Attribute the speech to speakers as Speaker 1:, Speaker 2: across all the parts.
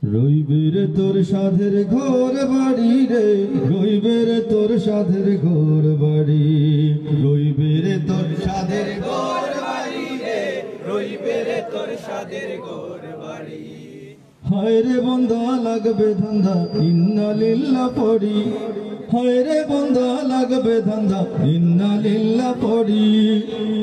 Speaker 1: রইবে রে তোর সাধের ঘর বাড়ি রে, রইবে রে তোর সাধের ঘর বাড়ি, রইবে রে তোর সাধের ঘর বাড়ি রে, রইবে রে তোর সাধের ঘর বাড়ি। হায় রে বন্ধা লাগবে ধান্দা ইন্না লিল্লাহ পড়ি, হায় রে বন্ধা লাগবে ধান্দা ইন্না লিল্লাহ পড়ি।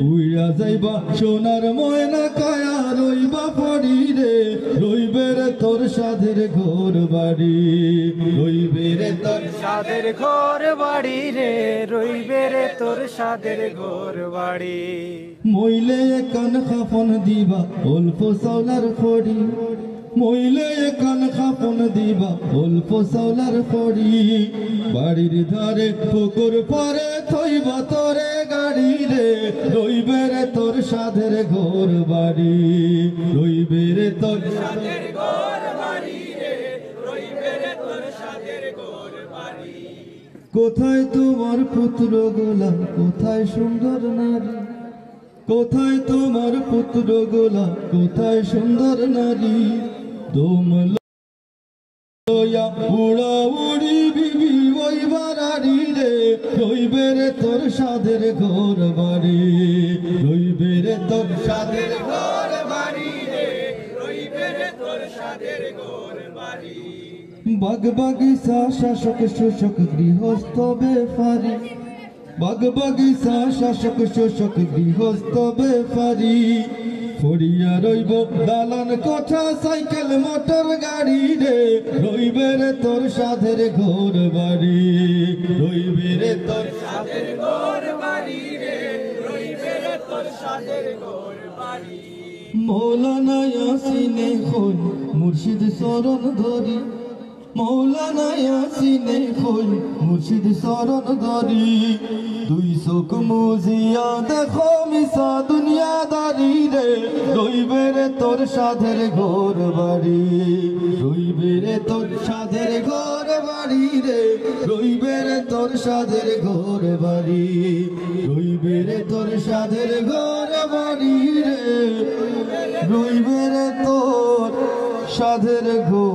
Speaker 1: উইরা যাইবা সোনার ময়না কায়া রইবা পড়ি রে, রইবে রে তোর সাধের ঘর বাড়ি, রইবে রে তোর
Speaker 2: সাধের ঘর বাড়ি রে, রইবে রে তোর সাধের ঘর বাড়ি।
Speaker 1: মইলে কান খাফন দিবা অল্প সাউলার ফড়ি, মইলে কান খাপন দিবা অল্প সাউলার ফড়ি। বাড়ির ধারে পুকুর পরে থইবা তোরে গাড়ি রে, রইবে রে তোর সাধের ঘর বাড়ি, রইবে রে তোর
Speaker 2: সাধের ঘর বাড়ি রে, রইবে রে তোর সাধের ঘর বাড়ি।
Speaker 1: কোথায় তোমার পুত্র গোলা, কোথায় সুন্দর নারী, কোথায় তোমার পুত্র গোলা, কোথায় সুন্দর নারী। তোম লইয়া উড়া উড়ি বিবি ওই বাড়ি রে, রইবে রে তোর সাধের ঘর বাড়ি, রইবে রে তোর সাধের ঘর বাড়ি রে,
Speaker 2: রইবে রে তোর সাধের ঘর বাড়ি।
Speaker 1: বাগ বাগিচা শাসক শোষক গৃহস্থ বেফারি, বাগ বাগিচা শাসক শোষক গৃহস্থ বেফারি। ফড়িয়া রইব দালান কোঠা সাইকেল মোটর গাড়ি রে, রইবে রে তোর সাধের ঘর বাড়ি, রইবে রে তোর
Speaker 2: সাধের ঘর বাড়ি রে, রইবে রে তোর সাধের ঘর বাড়ি।
Speaker 1: মৌলানা ইয়াসিনে হই মুর্শিদ শরণ ধরি, মৌলানা ইয়াসিনে হই মুর্শিদ শরণ ধরি। দুই চোখ মুজিয়া দেখো মিশা দুনিয়াদারি রে, রইবে রে তোর সাধের ঘর বাড়ি, রইবে রে তোর সাধের ঘর বাড়ি রে, রইবে রে তোর সাধের ঘর বাড়ি, রইবে রে তোর সাধের ঘর বাড়ি রে, রইবে রে তোর সাধের ঘর।